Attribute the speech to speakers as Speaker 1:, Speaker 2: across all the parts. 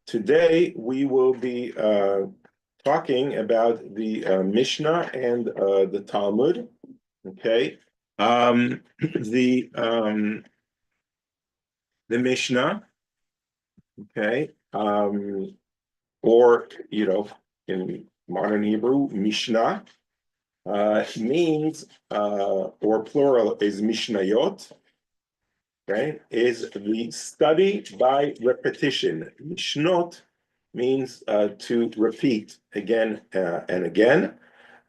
Speaker 1: Today we will be talking about the Mishnah and the Talmud. Okay, the Mishnah. Okay, or in modern Hebrew, Mishnah means or plural is Mishnayot. Okay, is the study by repetition. Mishnot means to repeat again and again,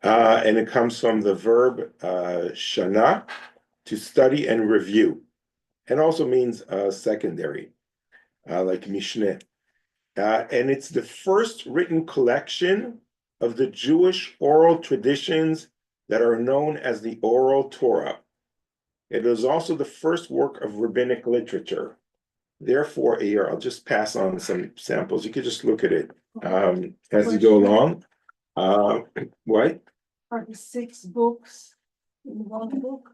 Speaker 1: and it comes from the verb shana, to study and review, and also means secondary, like Mishneh. And it's the first written collection of the Jewish oral traditions that are known as the Oral Torah. It is also the first work of rabbinic literature. Therefore, here, I'll just pass on some samples. You could just look at it as you go along. What?
Speaker 2: Are the 6 books in one book?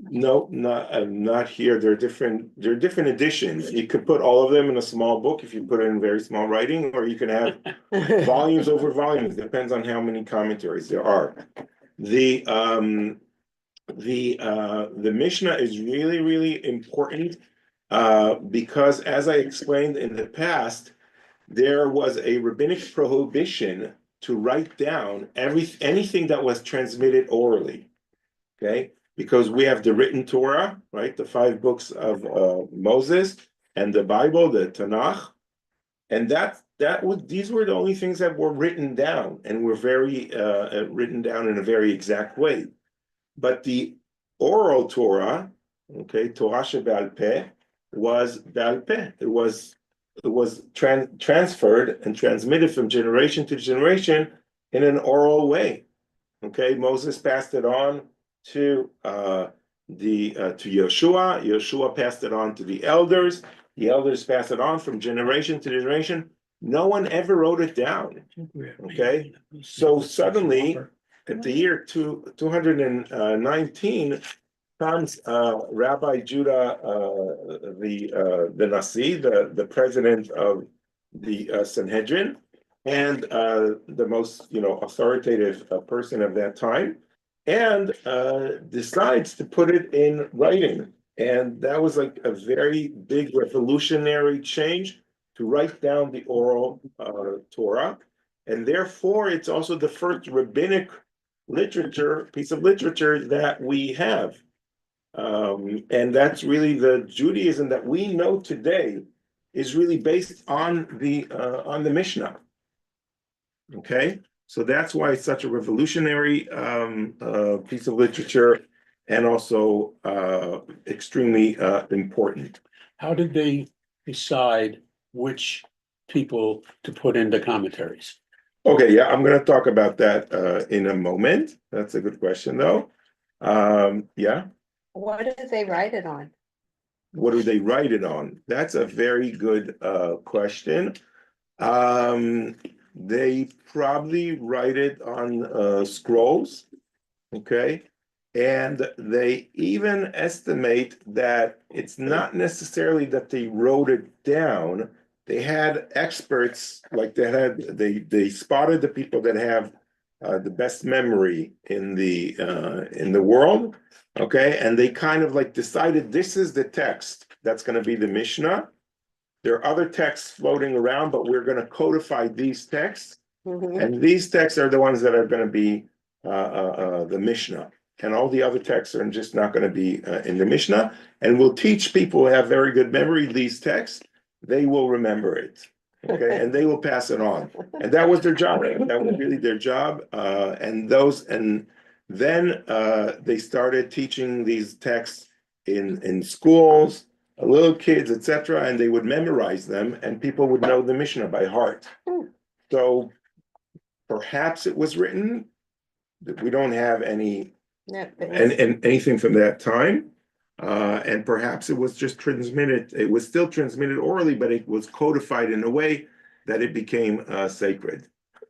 Speaker 1: No, not here. There are different editions. You could put all of them in a small book if you put it in very small writing, or you can have volumes over volumes. Depends on how many commentaries there are. The Mishnah is really, really important because, as I explained in the past, there was a rabbinic prohibition to write down anything that was transmitted orally. Okay, because we have the written Torah, right, the 5 books of Moses, and the Bible, the Tanakh, and these were the only things that were written down, and were very written down in a very exact way. But the oral Torah, okay, Torah shebe'al peh, was be'al peh. It was transferred and transmitted from generation to generation in an oral way. Okay, Moses passed it on to Yeshua. Yeshua passed it on to the elders. The elders passed it on from generation to generation. No one ever wrote it down. Okay, so suddenly, at the year 219, comes Rabbi Judah, the Nasi, the president of the Sanhedrin, and the most authoritative person of that time, and decides to put it in writing. And that was like a very big revolutionary change, to write down the oral Torah. And therefore, it's also the first rabbinic piece of literature that we have. And that's really the Judaism that we know today is really based on the Mishnah. Okay, so that's why it's such a revolutionary piece of literature, and also extremely important.
Speaker 3: How did they decide which people to put into commentaries?
Speaker 1: Okay, yeah, I'm going to talk about that in a moment. That's a good question, though. Yeah.
Speaker 4: What did they write it on?
Speaker 1: What do they write it on? That's a very good question. They probably write it on scrolls, okay? And they even estimate that it's not necessarily that they wrote it down. They had experts, like they spotted the people that have the best memory in the world, okay? And they kind of like decided, this is the text that's going to be the Mishnah. There are other texts floating around, but we're going to codify these texts, and these texts are the ones that are going to be the Mishnah. And all the other texts are just not going to be in the Mishnah. And we'll teach people who have very good memory these texts. They will remember it, okay, and they will pass it on. And that was their job. That was really their job. And then they started teaching these texts in schools, little kids, etc., and they would memorize them, and people would know the Mishnah by heart. So perhaps it was written. We don't have anything from that time, and perhaps it was just transmitted. It was still transmitted orally, but it was codified in a way that it became sacred.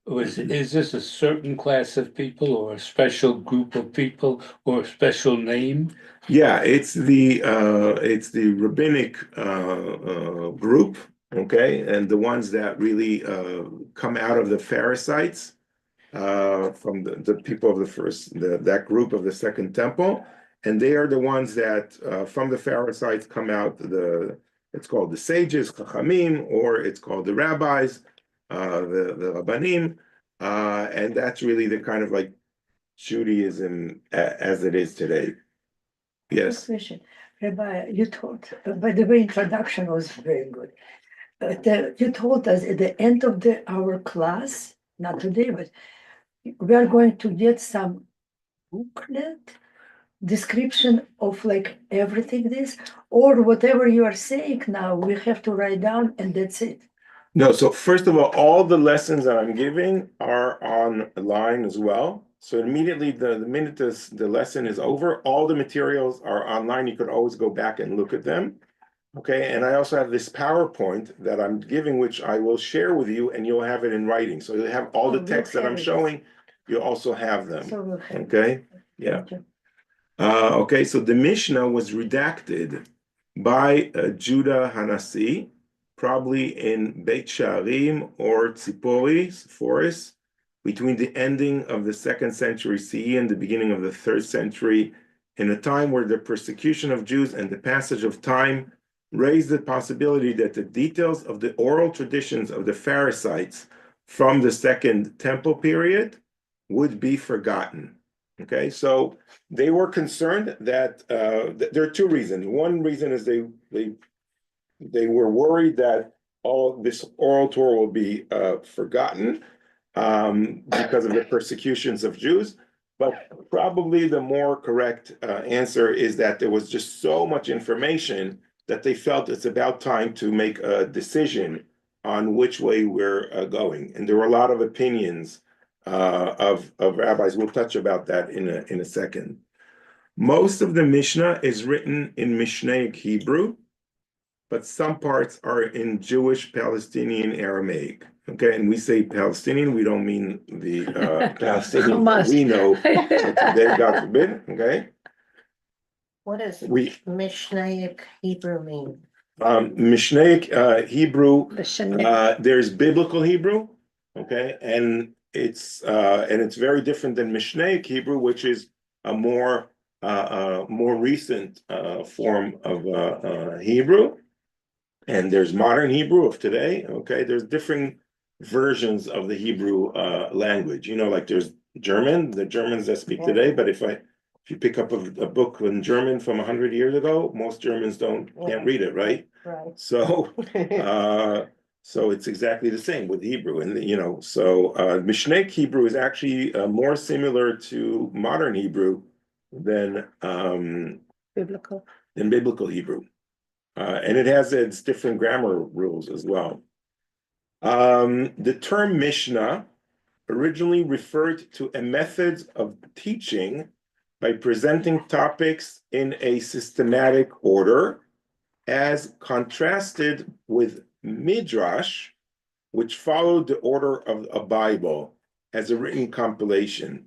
Speaker 3: Is this a certain class of people, or a special group of people, or a special name?
Speaker 1: Yeah, it's the rabbinic group, okay, and the ones that really come out of the Pharisees, from the people of the first, that group of the Second Temple, and they are the ones that from the Pharisees come out it's called the sages, Chachamim, or it's called the rabbis, the Rabbanim, and that's really the kind of like Judaism as it is today. Yes.
Speaker 2: Question. Rabbi, you told, by the way, introduction was very good. You told us at the end of our class, not today, but we are going to get some booklet description of like everything this, or whatever you are saying now, we have to write down and that's it.
Speaker 1: No, so first of all the lessons that I'm giving are online as well. So immediately the minute the lesson is over, all the materials are online. You could always go back and look at them. Okay, and I also have this PowerPoint that I'm giving, which I will share with you, and you'll have it in writing. So you'll have all the
Speaker 2: we'll
Speaker 1: text that
Speaker 2: have
Speaker 1: I'm
Speaker 2: it.
Speaker 1: showing, you'll also have them.
Speaker 2: So we'll have.
Speaker 1: Okay, yeah.
Speaker 2: Thank you.
Speaker 1: Okay, so the Mishnah was redacted by Judah Hanasi, probably in Beit Sha'arim or Tzipori, Sepphoris, between the ending of the 2nd century CE and the beginning of the 3rd century, in a time where the persecution of Jews and the passage of time raised the possibility that the details of the oral traditions of the Pharisees from the Second Temple period would be forgotten. Okay, so they were concerned that there are two reasons. One reason is they were worried that all this oral Torah will be forgotten because of the persecutions of Jews. But probably the more correct answer is that there was just so much information that they felt it's about time to make a decision on which way we're going. And there were a lot of opinions of rabbis. We'll touch about that in a second. Most of the Mishnah is written in Mishnaic Hebrew, but some parts are in Jewish Palestinian Aramaic. Okay, and we say Palestinian, we don't mean the Palestinian
Speaker 2: Hamas.
Speaker 1: we know today, God forbid. Okay,
Speaker 5: What does
Speaker 1: we
Speaker 5: Mishnaic Hebrew mean?
Speaker 1: Mishnaic Hebrew.
Speaker 2: The Shana.
Speaker 1: There's biblical Hebrew, okay, and it's very different than Mishnaic Hebrew, which is a more recent form of Hebrew. And there's modern Hebrew of today. Okay, there's different versions of the Hebrew language. You know, like there's German, the Germans that speak today. But if you pick up a book in German from 100 years ago, most Germans can't read it, right?
Speaker 5: Right.
Speaker 1: So so it's exactly the same with Hebrew, and you know, so Mishnaic Hebrew is actually more similar to modern Hebrew than
Speaker 2: Biblical.
Speaker 1: biblical Hebrew. And it has its different grammar rules as well. The term Mishnah originally referred to a method of teaching by presenting topics in a systematic order, as contrasted with Midrash, which followed the order of a Bible as a written compilation.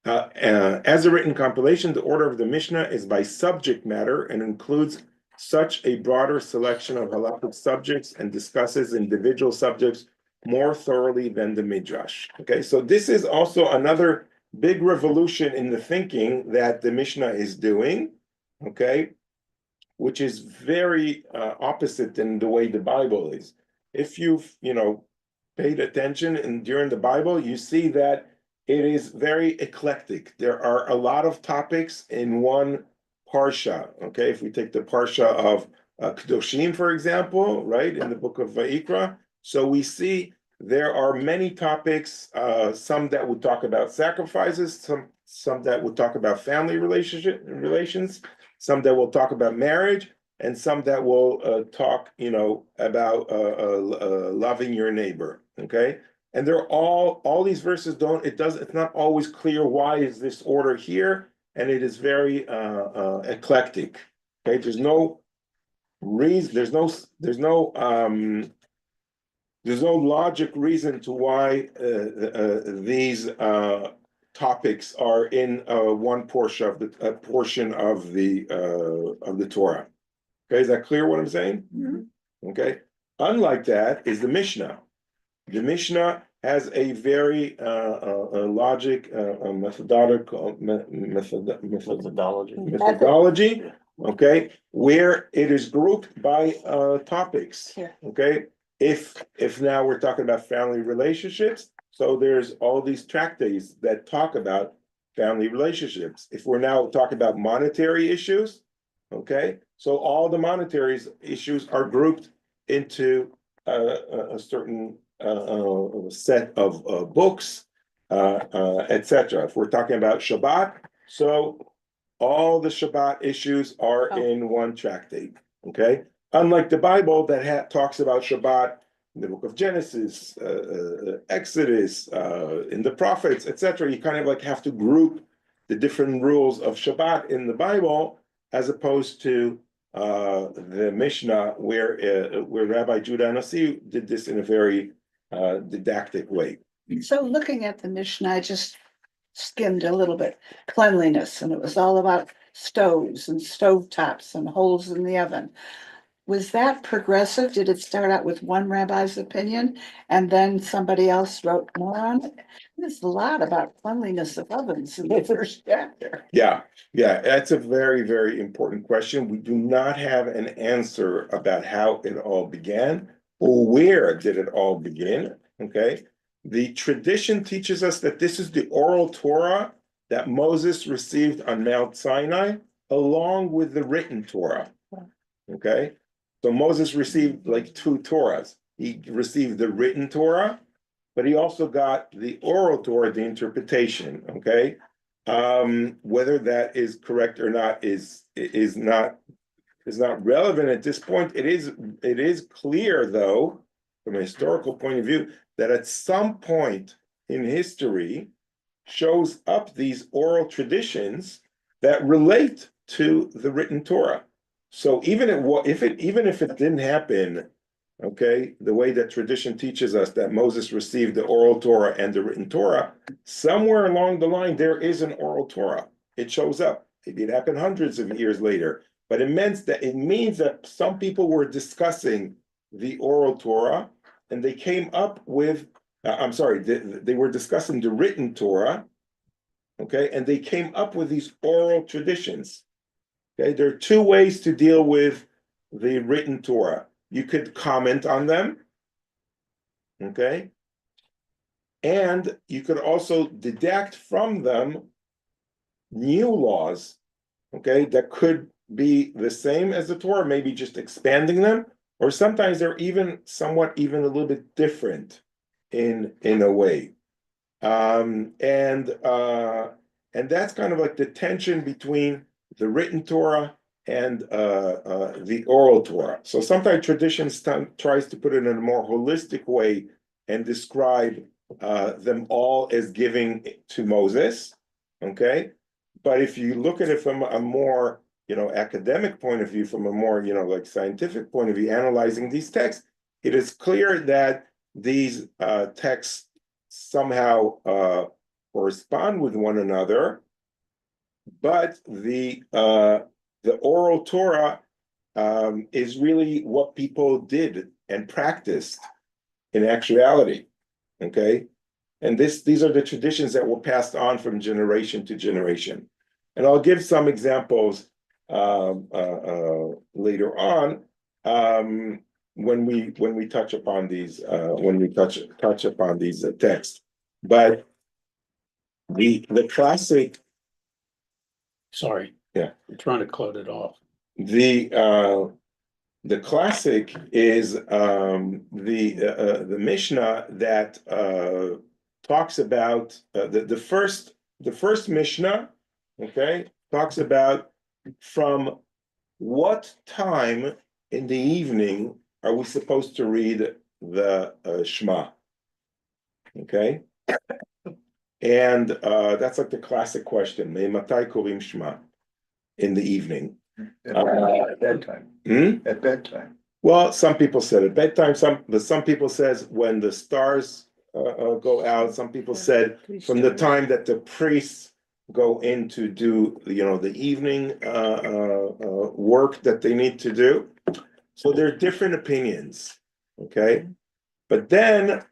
Speaker 1: As a written compilation, the order of the Mishnah is by subject matter and includes such a broader selection of halakhic subjects and discusses individual subjects more thoroughly than the Midrash. Okay, so this is also another big revolution in the thinking that the Mishnah is doing, okay, which is very opposite than the way the Bible is. If you've, paid attention and during the Bible, you see that it is very eclectic. There are a lot of topics in one parsha. Okay, if we take the parsha of Kedoshim, for example, right, in the book of Vayikra, so we see there are many topics, some that would talk about sacrifices, some that would talk about family relations, some that will talk about marriage, and some that will talk, about loving your neighbor. Okay, and they're all these verses it's not always clear why is this order here, and it is very eclectic. Okay, there's no reason, there's no logic reason to why these topics are in one portion of the Torah. Okay, is that clear what I'm saying?
Speaker 2: Mhm.
Speaker 1: Okay. Unlike that is the Mishnah. The Mishnah has a very logic, methodology, okay, where it is grouped by topics.
Speaker 4: Here.
Speaker 1: Okay, if now we're talking about family relationships, so there's all these tractates that talk about family relationships. If we're now talking about monetary issues, okay, so all the monetary issues are grouped into a certain set of books, etc. If we're talking about Shabbat, so all the Shabbat issues are
Speaker 4: Oh.
Speaker 1: in one tractate. Okay, unlike the Bible that talks about Shabbat in the book of Genesis, Exodus, in the prophets, etc. You kind of like have to group the different rules of Shabbat in the Bible as opposed to the Mishnah, where Rabbi Judah Anasi did this in a very didactic way.
Speaker 6: So looking at the Mishnah, I just skimmed a little bit, cleanliness, and it was all about stoves and stovetops and holes in the oven. Was that progressive? Did it start out with one rabbi's opinion and then somebody else wrote more on it? There's a lot about cleanliness of ovens in the first chapter.
Speaker 1: Yeah, that's a very, very important question. We do not have an answer about how it all began or where did it all begin, okay? The tradition teaches us that this is the oral Torah that Moses received on Mount Sinai, along with the written Torah, okay? So Moses received like two Torahs. He received the written Torah, but he also got the oral Torah, the interpretation, okay? Whether that is correct or not is not relevant at this point. It is clear, though, from a historical point of view, that at some point in history shows up these oral traditions that relate to the written Torah. So even if it didn't happen, okay, the way that tradition teaches us that Moses received the oral Torah and the written Torah, somewhere along the line there is an oral Torah. It shows up. Maybe it happened hundreds of years later, but it means that some people were discussing the oral Torah, and they came up with, they were discussing the written Torah, okay, and they came up with these oral traditions. Okay, there are two ways to deal with the written Torah. You could comment on them, okay, and you could also deduct from them new laws, okay, that could be the same as the Torah, maybe just expanding them, or sometimes they're even a little bit different in a way. And that's kind of like the tension between the written Torah and the oral Torah. So sometimes tradition tries to put it in a more holistic way and describe them all as giving to Moses, okay? But if you look at it from a more, academic point of view, from a more, like scientific point of view, analyzing these texts, it is clear that these texts somehow correspond with one another, but the oral Torah is really what people did and practiced in actuality, okay? And these are the traditions that were passed on from generation to generation. And I'll give some examples later on when we touch upon these touch upon these texts. But the classic.
Speaker 3: Sorry.
Speaker 1: Yeah.
Speaker 3: I'm trying to cut it off.
Speaker 1: The classic is the Mishnah that talks about the first Mishnah, okay, talks about from what time in the evening are we supposed to read the Shema, okay? And that's like the classic question, Matai korim Shema, in the evening.
Speaker 7: At bedtime. At bedtime.
Speaker 1: Well, some people said at bedtime, some people says when the stars go out, some people said from the time that the priests go in to do, the evening work that they need to do. So there are different opinions, Okay, but then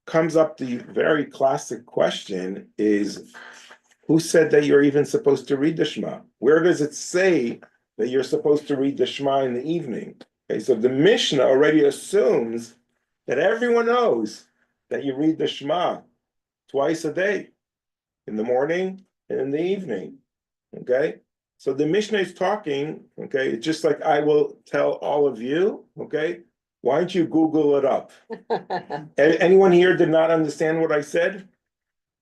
Speaker 1: comes up the very classic question is, who said that you're even supposed to read the Shema? Where does it say that you're supposed to read the Shema in the evening? Okay, so the Mishnah already assumes that everyone knows that you read the Shema twice a day, in the morning and in the evening. Okay, so the Mishnah is talking, okay, it's just like I will tell all of you, okay, why don't you Google it up? Anyone here did not understand what I said?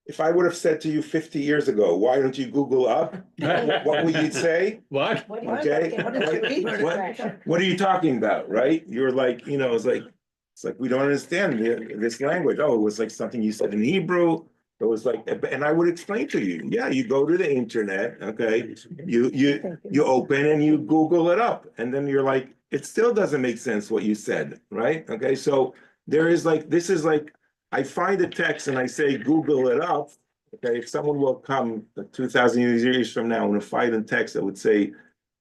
Speaker 1: If I would have said to you 50 years ago, why don't you Google up? What would you say?
Speaker 3: What?
Speaker 1: Okay.
Speaker 6: What did you read?
Speaker 1: What are you talking about, right? You're like, it's like we don't understand this language. Oh, it was like something you said in Hebrew. It was like, and I would explain to you, yeah, you go to the internet, okay, you open and you Google it up, and then you're like, it still doesn't make sense what you said, right? Okay, so there is like, this is like, I find a text and I say, Google it up. Okay, if someone will come 2,000 years from now and find a text that would say,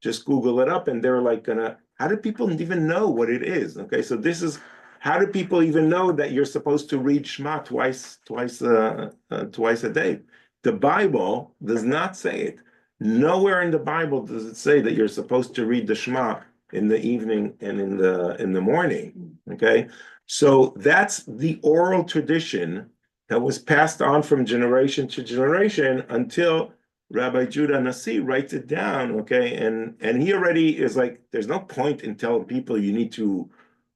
Speaker 1: just Google it up, and they're like how do people even know what it is? Okay, so this is, how do people even know that you're supposed to read Shema twice a day? The Bible does not say it. Nowhere in the Bible does it say that you're supposed to read the Shema in the evening and in the morning. Okay, so that's the oral tradition that was passed on from generation to generation until Rabbi Judah Nasi writes it down. Okay, and he already is like, there's no point in telling people you need to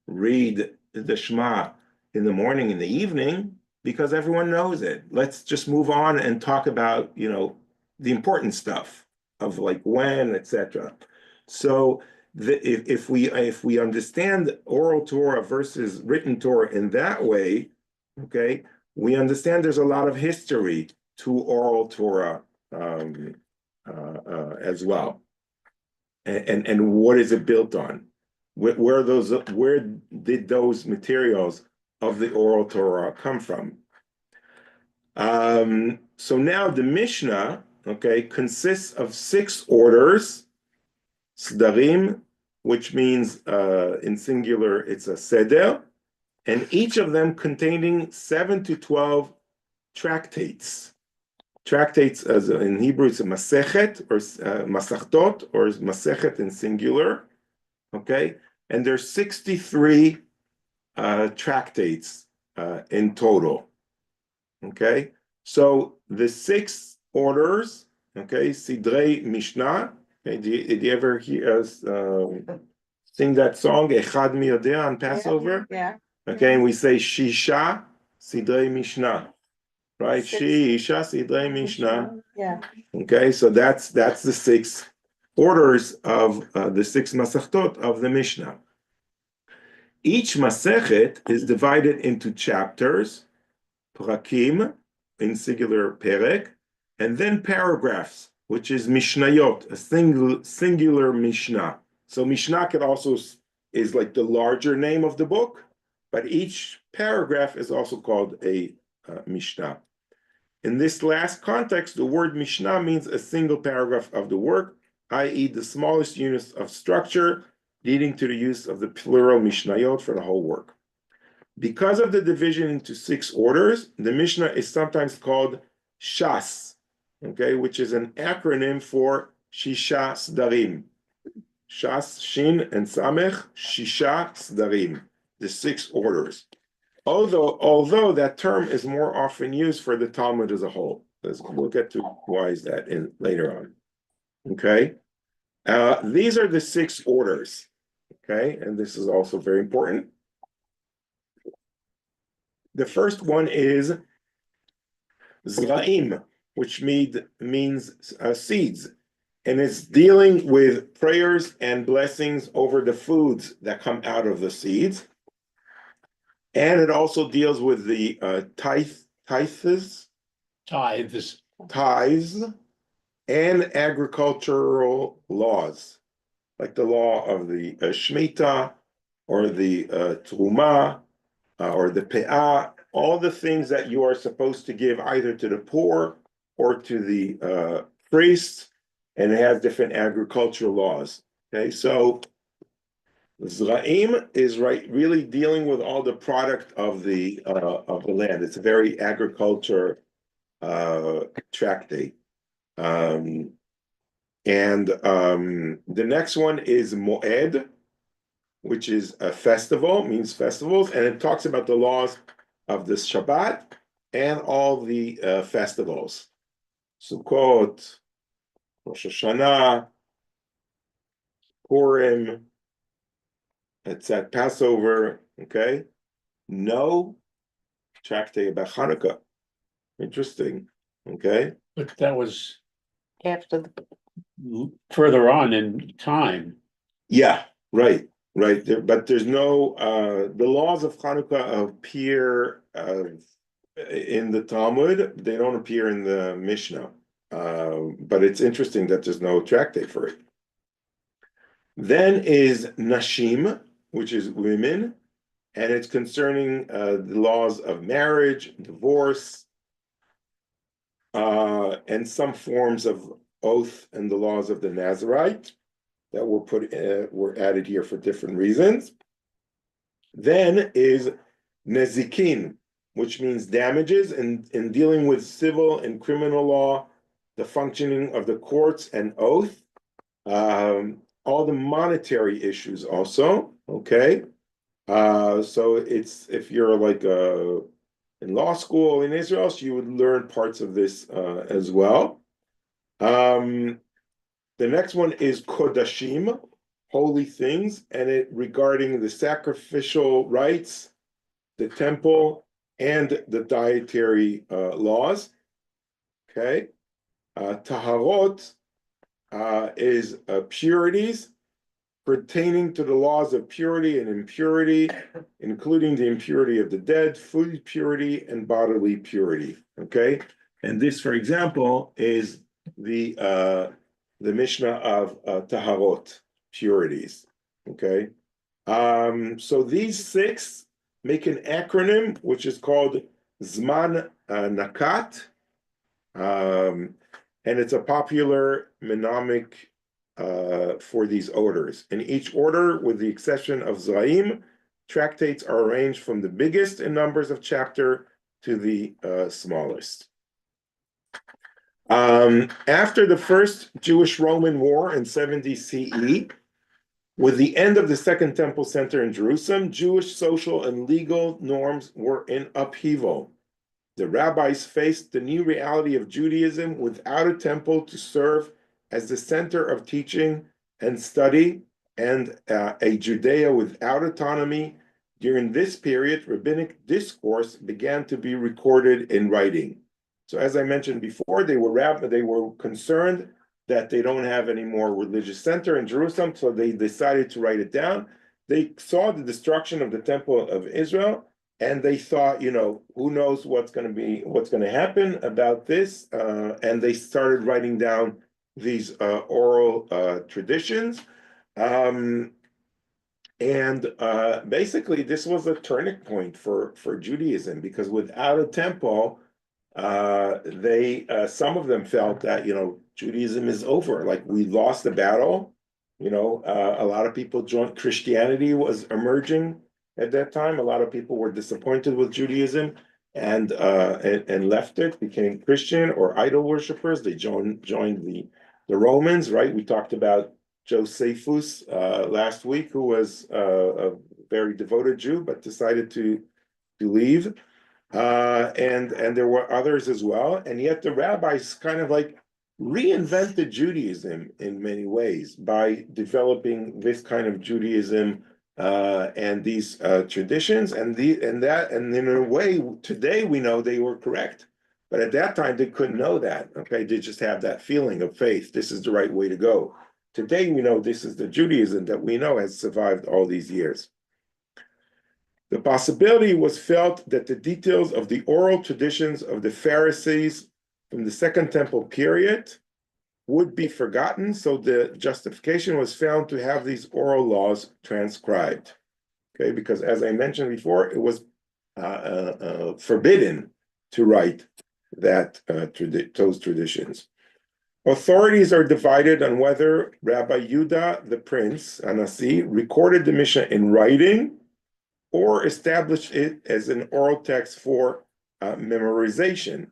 Speaker 1: read the Shema in the morning, in the evening, because everyone knows it. Let's just move on and talk about, the important stuff of like when, etc. So if we understand oral Torah versus written Torah in that way, okay, we understand there's a lot of history to oral Torah as well, and what is it built on? Where did those materials of the oral Torah come from? So now the Mishnah, okay, consists of 6 orders, Sdarim, which means in singular it's a seder, and each of them containing 7 to 12 tractates. Tractates, as in Hebrew, it's a masechet or masachtot, or masechet in singular. Okay, and there's 63 tractates in total. Okay, so the 6 orders, okay, Sidrei Mishnah. Okay, did you ever hear us sing that song, Echad Mi Yodea, on Passover?
Speaker 4: Yeah.
Speaker 1: Okay, and we say Shisha Sidrei Mishnah, right?
Speaker 4: 6.
Speaker 1: Shisha Sidrei Mishnah.
Speaker 4: Yeah.
Speaker 1: Okay, so that's the 6 orders of the 6 masachtot of the Mishnah. Each masechet is divided into chapters, prakim, in singular perek, and then paragraphs, which is mishnayot, a singular mishnah. So mishnah could also is like the larger name of the book, but each paragraph is also called a mishnah. In this last context, the word mishnah means a single paragraph of the work, i.e. the smallest units of structure, leading to the use of the plural mishnayot for the whole work. Because of the division into 6 orders, the Mishnah is sometimes called Shas, okay, which is an acronym for Shisha Sdarim. Shas, Shin, and Samech, Shisha Sdarim, the 6 orders. Although that term is more often used for the Talmud as a whole. We'll get to why is that later on. Okay, these are the 6 orders. Okay, and this is also very important. The first one is Zraim, which means seeds, and it's dealing with prayers and blessings over the foods that come out of the seeds. And it also deals with the tithes, and agricultural laws, like the law of the Shemitah, or the Truma, or the Pe'ah, all the things that you are supposed to give either to the poor or to the priests, and it has different agricultural laws. Okay, so Zraim is really dealing with all the product of the land. It's a very agriculture tractate. The next one is Moed, which is a festival, means festivals, and it talks about the laws of the Shabbat and all the festivals. Sukkot, Rosh Hashanah, Purim, it's at Passover, okay? No tractate about Hanukkah. Interesting, okay?
Speaker 3: But that was
Speaker 4: After the,
Speaker 3: further on in time.
Speaker 1: Yeah, right. But there's no, the laws of Hanukkah appear in the Talmud, they don't appear in the Mishnah. But it's interesting that there's no tractate for it. Then is Nashim, which is women, and it's concerning the laws of marriage, divorce, and some forms of oath and the laws of the Nazarite that were added here for different reasons. Then is Nezikin, which means damages in dealing with civil and criminal law, the functioning of the courts and oath, all the monetary issues also, okay? So it's, if you're like in law school in Israel, so you would learn parts of this as well. The next one is Kodashim, holy things, and it regarding the sacrificial rites, the temple, and the dietary laws. Okay. Taharot is purities pertaining to the laws of purity and impurity, including the impurity of the dead, food purity, and bodily purity. Okay. And this, for example, is the Mishnah of Taharot, purities. Okay. So these 6 make an acronym which is called Zman Nakat. And it's a popular mnemonic for these orders. In each order, with the exception of Zraim, tractates are arranged from the biggest in numbers of chapter to the smallest. After the first Jewish-Roman War in 70 CE, with the end of the Second Temple Center in Jerusalem, Jewish social and legal norms were in upheaval. The rabbis faced the new reality of Judaism without a temple to serve as the center of teaching and study, and a Judea without autonomy. During this period, rabbinic discourse began to be recorded in writing. So as I mentioned before, they were concerned that they don't have any more religious center in Jerusalem, so they decided to write it down. They saw the destruction of the Temple of Israel, and they thought, who knows what's going to happen about this, and they started writing down these oral traditions. Basically, this was a turning point for Judaism, because without a temple, some of them felt that Judaism is over, like we lost the battle. A lot of people joined. Christianity was emerging at that time. A lot of people were disappointed with Judaism and left it, became Christian or idol worshippers. They joined the Romans, right? We talked about Josephus last week, who was a very devoted Jew but decided to leave. And there were others as well, and yet the rabbis kind of like reinvented Judaism in many ways by developing this kind of Judaism and these traditions, and in a way today we know they were correct, but at that time they couldn't know that. Okay, they just have that feeling of faith. This is the right way to go. Today we know this is the Judaism that we know has survived all these years. The possibility was felt that the details of the oral traditions of the Pharisees from the Second Temple period would be forgotten, so the justification was found to have these oral laws transcribed. Okay, because as I mentioned before, it was forbidden to write those traditions. Authorities are divided on whether Rabbi Yudah, the prince, Anasi, recorded the Mishnah in writing or established it as an oral text for memorization.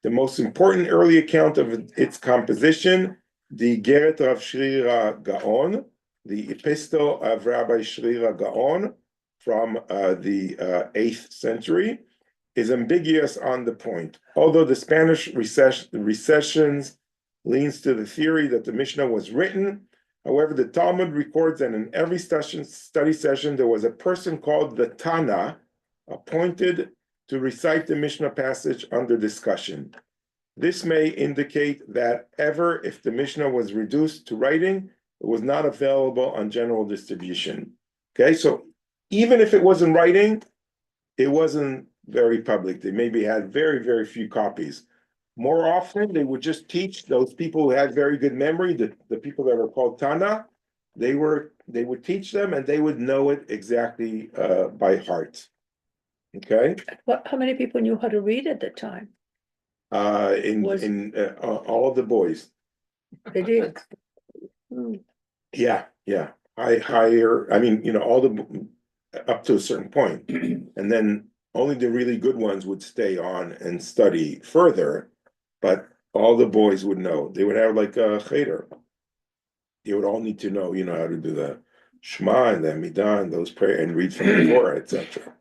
Speaker 1: The most important early account of its composition, the Geret of Shrira Gaon, the Epistle of Rabbi Shrira Gaon from the 8th century, is ambiguous on the point. Although the Spanish recessions leans to the theory that the Mishnah was written, however, the Talmud records that in every study session there was a person called the Tana, appointed to recite the Mishnah passage under discussion. This may indicate that if the Mishnah was reduced to writing, it was not available on general distribution. Okay, so even if it was in writing, it wasn't very public. They maybe had very, very few copies. More often, they would just teach those people who had very good memory, the people that were called Tana, they would teach them and they would know it exactly by heart. Okay?
Speaker 2: How many people knew how to read at the time?
Speaker 1: All of the boys.
Speaker 2: They did.
Speaker 1: Yeah. Higher, I mean, all the up to a certain point. And then only the really good ones would stay on and study further, but all the boys would know. They would have like a cheder. They would all need to know, how to do the Shema and the Amidah and those prayer and read from the Torah, etc.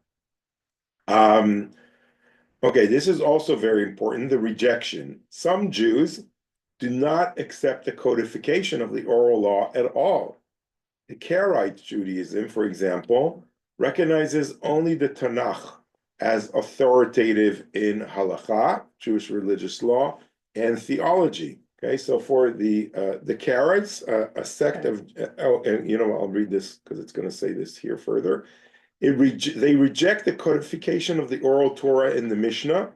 Speaker 1: Okay, this is also very important, the rejection. Some Jews do not accept the codification of the oral law at all. The Karaite Judaism, for example, recognizes only the Tanakh as authoritative in halakha, Jewish religious law, and theology. Okay, so for the Karaites, a sect of, I'll read this because it's going to say this here further. They reject the codification of the oral Torah in the Mishnah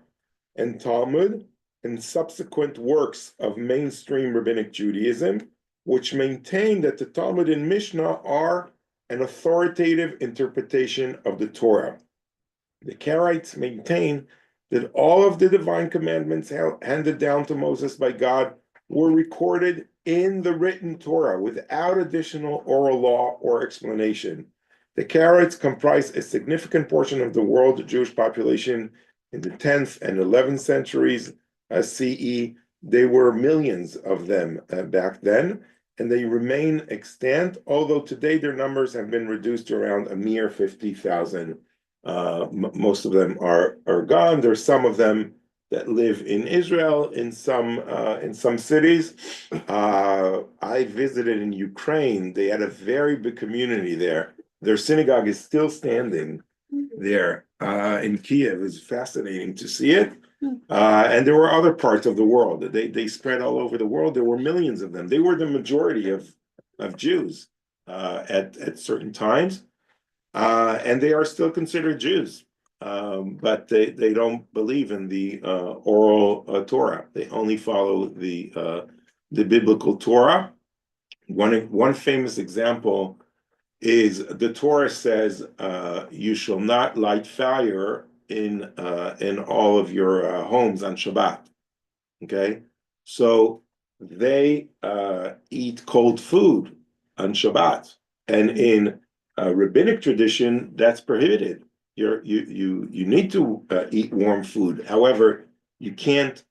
Speaker 1: and Talmud and subsequent works of mainstream rabbinic Judaism, which maintain that the Talmud and Mishnah are an authoritative interpretation of the Torah. The Karaites maintain that all of the divine commandments handed down to Moses by God were recorded in the written Torah without additional oral law or explanation. The Karaites comprise a significant portion of the world Jewish population in the 10th and 11th centuries CE. There were millions of them back then, and they remain extant, although today their numbers have been reduced to around a mere 50,000. Most of them are gone. There's some of them that live in Israel in some cities. I visited in Ukraine. They had a very big community there. Their synagogue is still standing there in Kiev. It was fascinating to see it. And there were other parts of the world. They spread all over the world. There were millions of them. They were the majority of Jews at certain times. And they are still considered Jews. But they don't believe in the oral Torah. They only follow the biblical Torah. One famous example is the Torah says you shall not light fire in all of your homes on Shabbat. Okay, so they eat cold food on Shabbat, and in rabbinic tradition that's prohibited. You need to eat warm food. However, you can't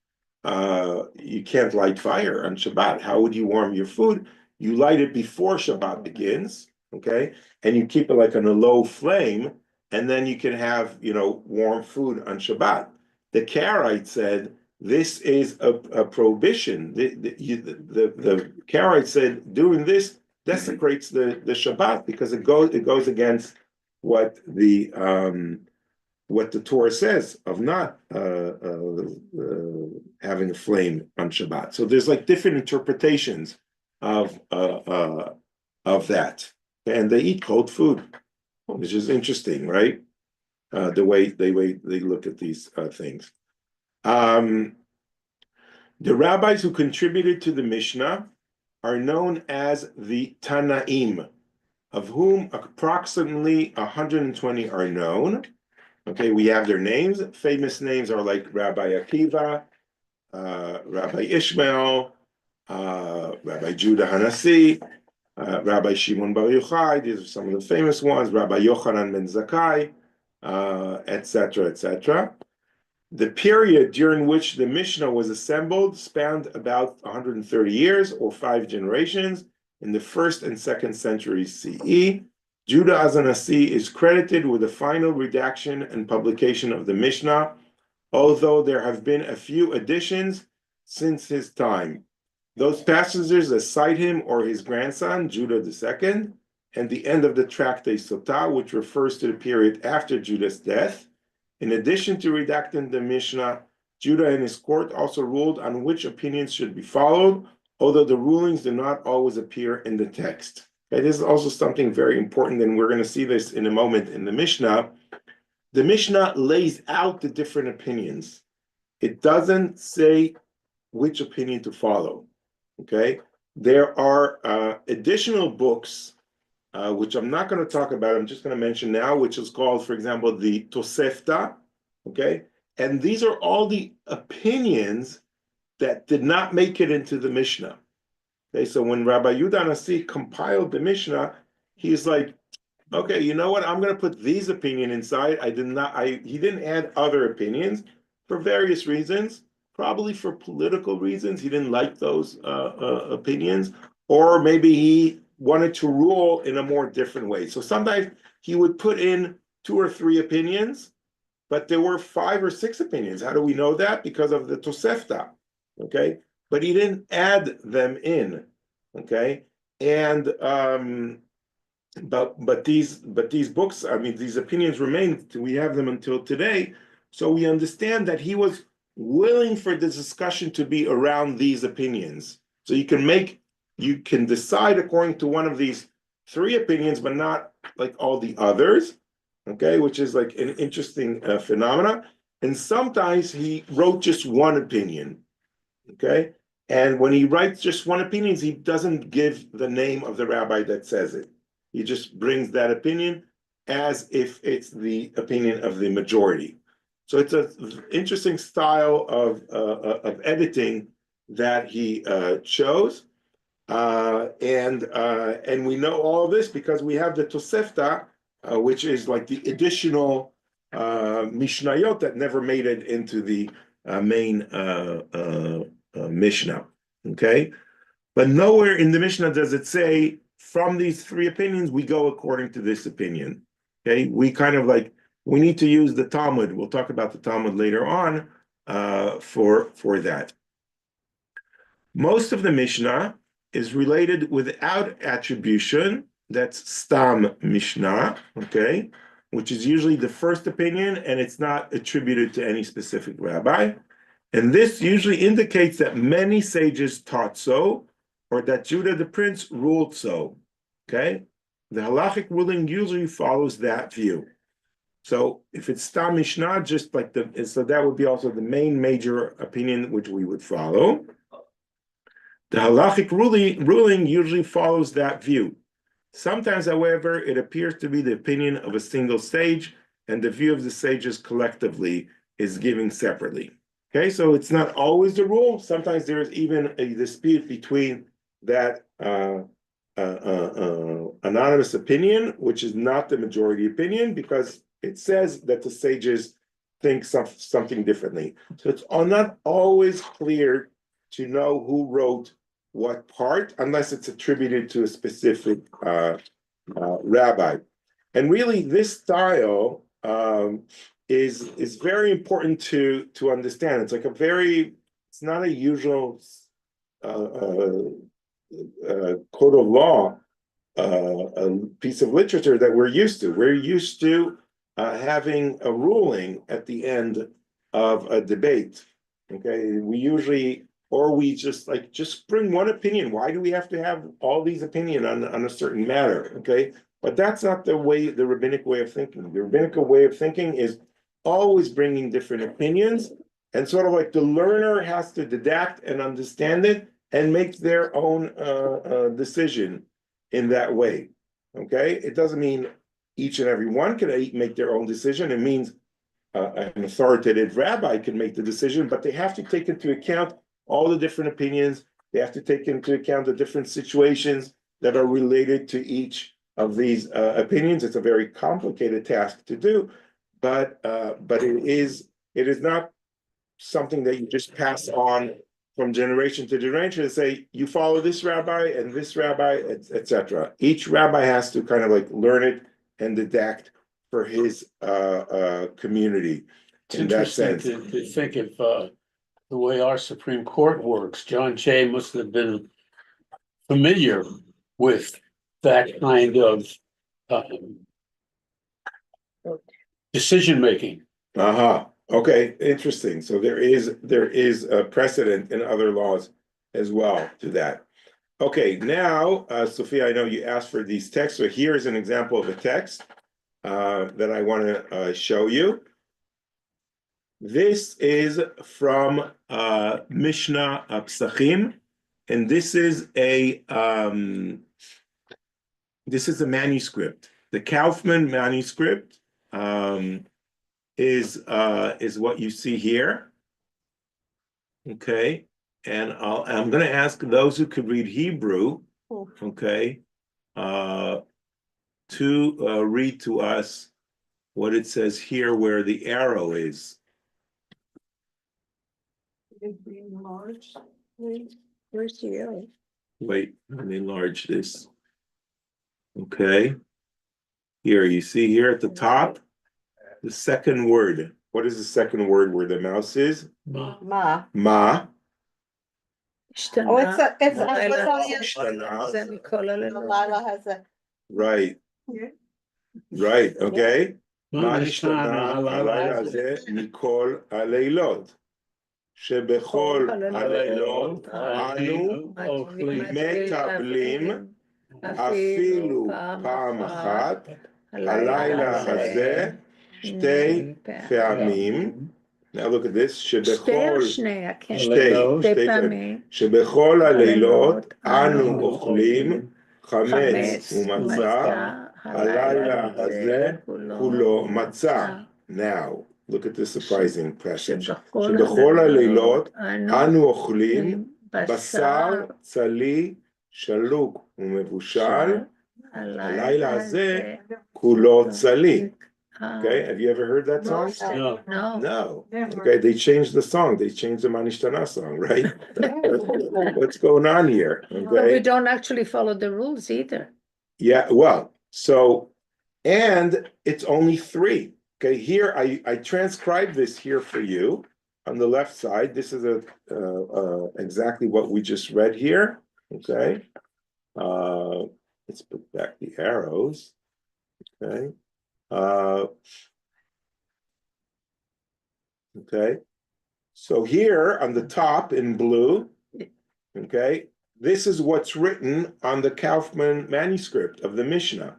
Speaker 1: light fire on Shabbat. How would you warm your food? You light it before Shabbat begins. Okay, and you keep it like on a low flame, and then you can have warm food on Shabbat. The Karaite said this is a prohibition. The Karaite said doing this desecrates the Shabbat because it goes against what the Torah says of not having a flame on Shabbat. So there's like different interpretations of that. And they eat cold food, which is interesting, right? The way they look at these things. The rabbis who contributed to the Mishnah are known as the Tanaim, of whom approximately 120 are known. Okay, we have their names. Famous names are like Rabbi Akiva, Rabbi Ishmael, Rabbi Judah Hanasi, Rabbi Shimon Bar Yochai, these are some of the famous ones, Rabbi Yochanan ben Zakkai, etc., etc. The period during which the Mishnah was assembled spanned about 130 years or 5 generations in the 1st and 2nd centuries CE. Judah Azanasi is credited with the final redaction and publication of the Mishnah, although there have been a few additions since his time. Those passages that cite him or his grandson, Judah II, and the end of the Tractate Sotah, which refers to the period after Judah's death. In addition to redacting the Mishnah, Judah and his court also ruled on which opinions should be followed, although the rulings do not always appear in the text. Okay, this is also something very important, and we're going to see this in a moment in the Mishnah. The Mishnah lays out the different opinions. It doesn't say which opinion to follow. Okay, there are additional books, which I'm not going to talk about, I'm just going to mention now, which is called, for example, the Tosefta, okay? And these are all the opinions that did not make it into the Mishnah. Okay, so when Rabbi Yudah Nasi compiled the Mishnah, he's like, okay, you know what? I'm going to put these opinions inside. He didn't add other opinions for various reasons, probably for political reasons. He didn't like those opinions, or maybe he wanted to rule in a more different way. So sometimes he would put in 2 or 3 opinions, but there were 5 or 6 opinions. How do we know that? Because of the Tosefta, okay? But he didn't add them in, okay? And but these books, I mean, these opinions remain. We have them until today, so we understand that he was willing for the discussion to be around these opinions. So you can decide according to one of these 3 opinions, but not like all the others, okay, which is like an interesting phenomena. And sometimes he wrote just one opinion, okay? And when he writes just one opinion, he doesn't give the name of the rabbi that says it. He just brings that opinion as if it's the opinion of the majority. So it's an interesting style of editing that he chose. And we know all of this because we have the Tosefta, which is like the additional Mishnayot that never made it into the main Mishnah. Okay, but nowhere in the Mishnah does it say from these 3 opinions we go according to this opinion. Okay, we kind of like we need to use the Talmud. We'll talk about the Talmud later on for that. Most of the Mishnah is related without attribution. That's Stam Mishnah, okay, which is usually the first opinion, and it's not attributed to any specific rabbi. And this usually indicates that many sages taught so, or that Judah the prince ruled so, okay? The halachic ruling usually follows that view. So if it's Stam Mishnah, just like so that would be also the main major opinion which we would follow. The halachic ruling usually follows that view. Sometimes, however, it appears to be the opinion of a single sage, and the view of the sages collectively is given separately. Okay, so it's not always the rule. Sometimes there is even a dispute between that anonymous opinion, which is not the majority opinion, because it says that the sages think something differently. So it's not always clear to know who wrote what part, unless it's attributed to a specific rabbi. And really, this style is very important to understand. It's like it's not a usual code of law, a piece of literature that we're used to. We're used to having a ruling at the end of a debate. Okay, we usually, or we just bring one opinion. Why do we have to have all these opinions on a certain matter? Okay, but that's not the rabbinic way of thinking. The rabbinic way of thinking is always bringing different opinions, and sort of like the learner has to deduct and understand it and make their own decision in that way. Okay, it doesn't mean each and every one can make their own decision. It means an authoritative rabbi can make the decision, but they have to take into account all the different opinions They have to take into account the different situations that are related to each of these opinions. It's a very complicated task to do, but it is not something that you just pass on from generation to generation and say, you follow this rabbi and this rabbi, etc. Each rabbi has to kind of like learn it and adapt for his community.
Speaker 3: It's
Speaker 1: In that
Speaker 3: interesting
Speaker 1: sense.
Speaker 3: to think of the way our Supreme Court works. John Jay must have been familiar with that kind of decision making.
Speaker 1: Uh-huh. Okay, interesting. So there is a precedent in other laws as well to that. Okay, now, Sophia, I know you asked for these texts, so here's an example of a text that I want to show you. This is from Mishnah Psachim, and this is a manuscript. The Kaufman manuscript is what you see here. Okay, and I'm going to ask those who could read Hebrew, okay, to read to us what it says here where the arrow is.
Speaker 4: Where's the arrow?
Speaker 1: Wait, let me enlarge this. Okay. Here, you see here at the top, the second word. What is the second word where the mouse is?
Speaker 4: Ma.
Speaker 1: Ma.
Speaker 4: Oh, it's
Speaker 1: Mishnah.
Speaker 4: Lila has a.
Speaker 1: Right. Right, okay. מה נשתנה הלילה הזה מכל הלילות? שבכל הלילות אנו מקבלים אפילו פעם אחת, הלילה הזה שתי פעמים. Now look at this, שבכל שבכל הלילות אנו אוכלים חמץ ומצה, הלילה הזה כולו מצה. Now, look at this surprising passage. שבכל הלילות אנו אוכלים בשר צלי שלוק ומבושל, הלילה הזה כולו צלי. Okay, have you ever heard that song? No. Okay, they changed the song. They changed the Manishtana song, right? What's going on here?
Speaker 8: But we
Speaker 1: Okay.
Speaker 8: don't actually follow the rules either.
Speaker 1: Yeah, well, so, and it's only 3. Okay, here I transcribed this here for you on the left side. This is exactly what we just read here. Okay. Let's put back the arrows. Okay. Okay, so here on the top in blue, okay, this is what's written on the Kaufman manuscript of the Mishnah.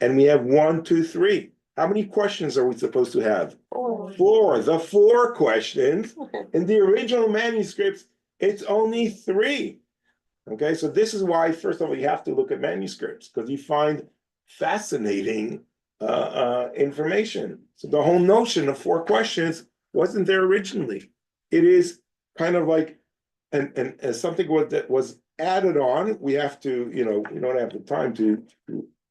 Speaker 1: And we have 1, 2, 3. How many questions are we supposed to have? 4. The 4 questions. In the original manuscripts, it's only 3. Okay, so this is why, first of all, you have to look at manuscripts, because you find fascinating information. So the whole notion of 4 questions wasn't there originally. It is kind of like and something that was added on. We have to, we don't have the time to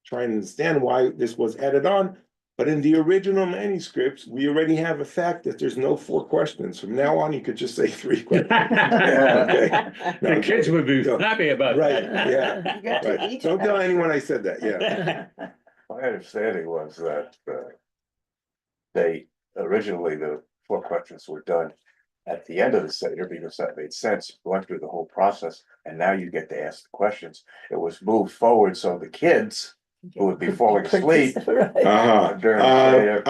Speaker 1: try and understand why this was added on. But in the original manuscripts, we already have a fact that there's no 4 questions. From now on, you could just say 3 questions. Okay. No,
Speaker 3: The kids would be
Speaker 1: no.
Speaker 3: happy about
Speaker 1: Right,
Speaker 3: that.
Speaker 1: yeah. Right. Don't tell anyone I said that, yeah.
Speaker 7: My understanding was that they originally the 4 questions were done at the end of the Seder because that made sense. You went through the whole process and now you get to ask the questions. It was moved forward so the kids who would be falling asleep
Speaker 1: Uh-huh.
Speaker 7: during the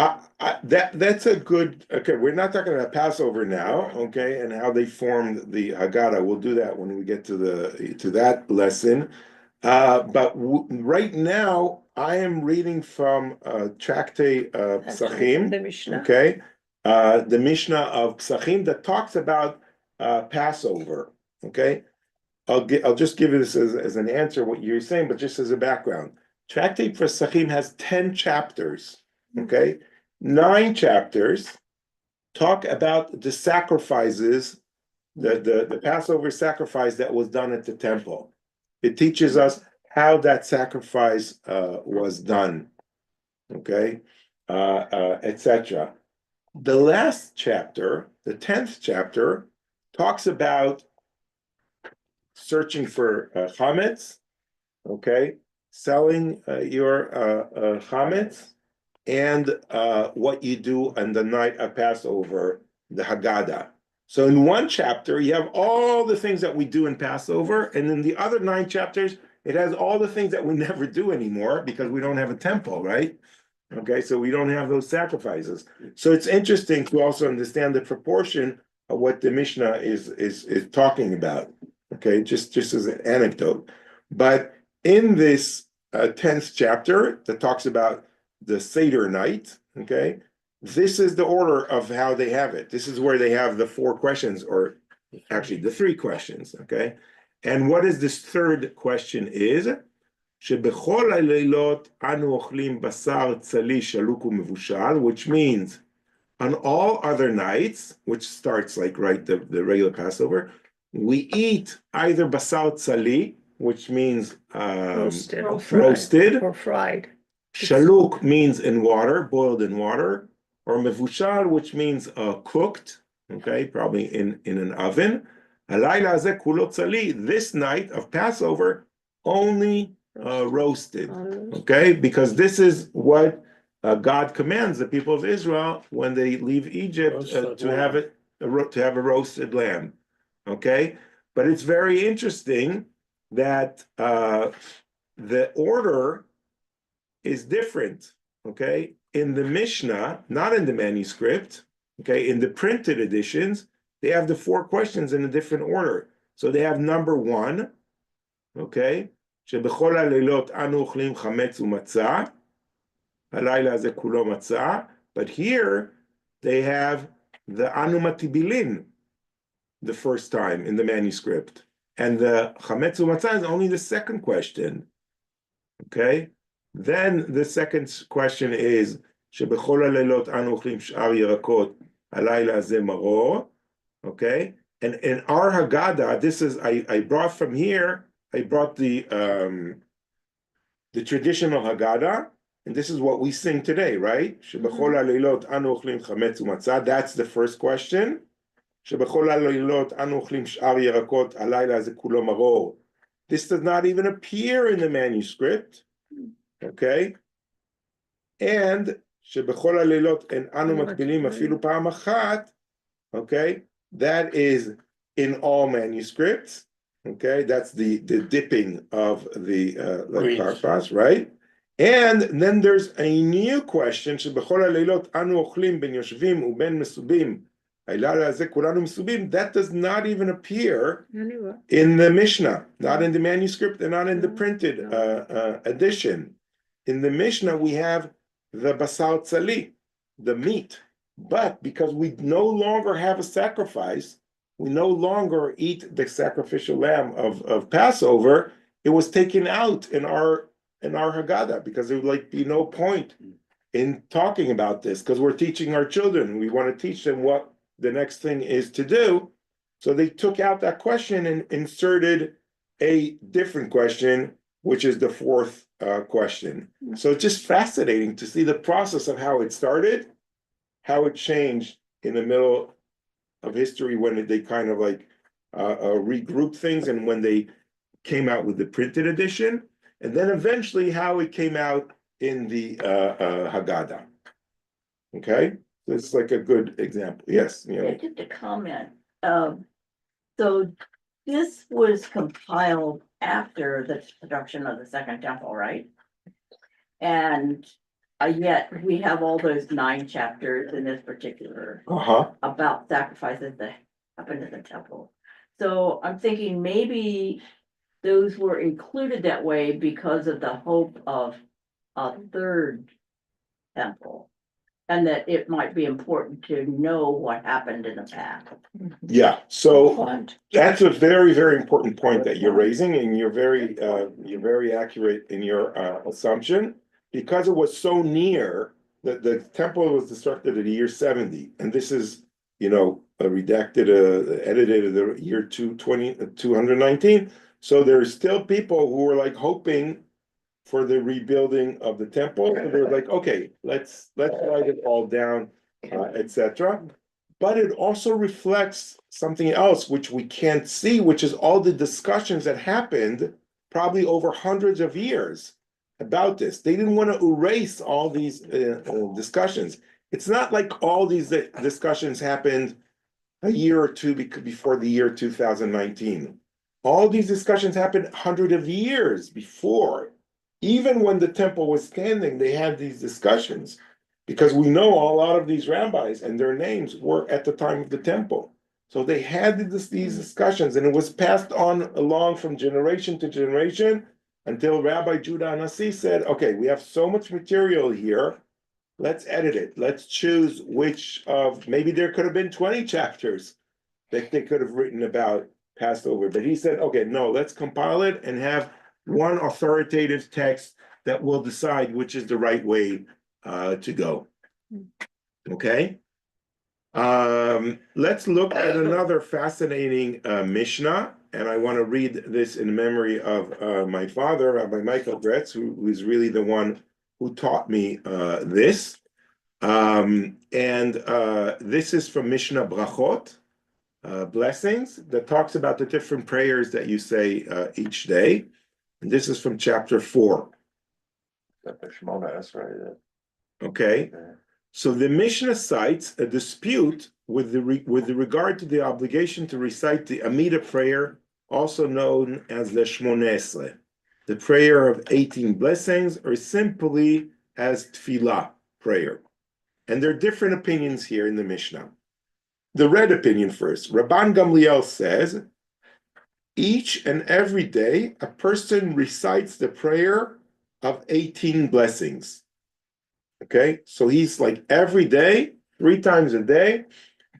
Speaker 7: Seder.
Speaker 1: That's a good, okay, we're not talking about Passover now, okay, and how they formed the Haggadah. We'll do that when we get to that lesson. But right now, I am reading from Tractate Psachim,
Speaker 8: The Mishnah.
Speaker 1: okay? The Mishnah of Psachim that talks about Passover, okay? I'll just give you this as an answer, what you're saying, but just as a background. Tractate Psachim has 10 chapters, okay? 9 chapters talk about the sacrifices the Passover sacrifice that was done at the temple. It teaches us how that sacrifice was done. Okay, etc. The last chapter, the 10th chapter, talks about searching for chametz, okay, selling your chametz, and what you do on the night of Passover, the Haggadah. So in one chapter, you have all the things that we do in Passover, and in the other 9 chapters, it has all the things that we never do anymore because we don't have a temple, right? Okay, so we don't have those sacrifices. So it's interesting to also understand the proportion of what the Mishnah is talking about. Okay, just as an anecdote. But in this 10th chapter that talks about the Seder night, okay, this is the order of how they have it. This is where they have the 4 questions, or actually the 3 questions, okay? And what is this third question is? שבכל הלילות אנו אוכלים בשר צלי שלוק ומבושל, which means on all other nights, which starts like the regular Passover, we eat either basar tzali, which means
Speaker 8: Roasted.
Speaker 1: roasted.
Speaker 8: Or fried.
Speaker 1: Shaluk means in water, boiled in water, or mevushal, which means cooked, okay, probably in an oven. Halayla hazeh kulo tzali, this night of Passover, only roasted, okay, because this is what God commands the people of Israel when they leave Egypt to have a roasted lamb, okay. But it's very interesting that the order is different, okay? In the Mishnah, not in the manuscript, okay, in the printed editions, they have the 4 questions in a different order. So they have number 1, okay? שבכל הלילות אנו אוכלים חמץ ומצה, הלילה הזה כולו מצה, but here they have the אנו מטיבילין the first time in the manuscript, and the chametz u'matzah is only the second question, okay? Then the second question is שבכל הלילות אנו אוכלים שאר ירקות, הלילה הזה מרור, okay? And in our Haggadah, this is I brought from here. I brought the traditional Haggadah, and this is what we sing today, right? שבכל הלילות אנו אוכלים חמץ ומצה. That's the first question. שבכל הלילות אנו אוכלים שאר ירקות, הלילה הזה כולו מרור. This does not even appear in the manuscript, okay? And שבכל הלילות אנו מטבילים אפילו פעם אחת, okay? That is in all manuscripts, okay? That's the dipping of the karpas, right? And then there's a new question, שבכל הלילות אנו אוכלים בין יושבים ובין מסובים, הלילה הזה כולנו מסובים. That does not even appear in the Mishnah, not in the manuscript and not in the printed edition. In the Mishnah, we have the basar tzali, the meat. But because we no longer have a sacrifice, we no longer eat the sacrificial lamb of Passover, it was taken out in our Haggadah because there would be no point in talking about this because we're teaching our children. We want to teach them what the next thing is to do. So they took out that question and inserted a different question, which is the 4th question. So it's just fascinating to see the process of how it started, how it changed in the middle of history when they kind of regrouped things and when they came out with the printed edition, and then eventually how it came out in the Haggadah. Okay, so it's like a good example. Yes,
Speaker 9: Yeah, just a comment. So this was compiled after the destruction of the Second Temple, right? And yet we have all those 9 chapters in this particular about sacrifices that happened in the temple. So I'm thinking maybe those were included that way because of the hope of a 3rd temple. And that it might be important to know what happened in the past.
Speaker 1: Yeah, so that's a very, very important point that you're raising, and you're very accurate in your assumption. Because it was so near, the temple was destructed at the year 70, and this is redacted, edited in the year 219. So there's still people who were like hoping for the rebuilding of the temple. So they're like, okay, let's write it all down, etc. But it also reflects something else which we can't see, which is all the discussions that happened probably over hundreds of years about this. They didn't want to erase all these discussions. It's not like all these discussions happened a year or two before the year 2019. All these discussions happened hundreds of years before. Even when the temple was standing, they had these discussions because we know a lot of these rabbis and their names were at the time of the temple. So they had these discussions, and it was passed on along from generation to generation until Rabbi Judah Anasi said, okay, we have so much material here, let's edit it. Let's choose which of, maybe there could have been 20 chapters that they could have written about Passover. But he said, okay, no, let's compile it and have one authoritative text that will decide which is the right way to go. Okay? Let's look at another fascinating Mishnah. And I want to read this in memory of my father, Rabbi Michael Graetz, who is really the one who taught me this. This is from Mishnah Brachot, blessings, that talks about the different prayers that you say each day. And this is from chapter 4.
Speaker 7: That the Shemona Esrei,
Speaker 1: Okay. So the Mishnah cites a dispute with regard to the obligation to recite the Amida prayer, also known as the Shmoneh Esrei, the prayer of 18 blessings, or simply as Tfilah prayer. And there are different opinions here in the Mishnah. The red opinion first. Rabban Gamliel says, each and every day a person recites the prayer of 18 blessings. Okay, so he's like every day, 3 times a day,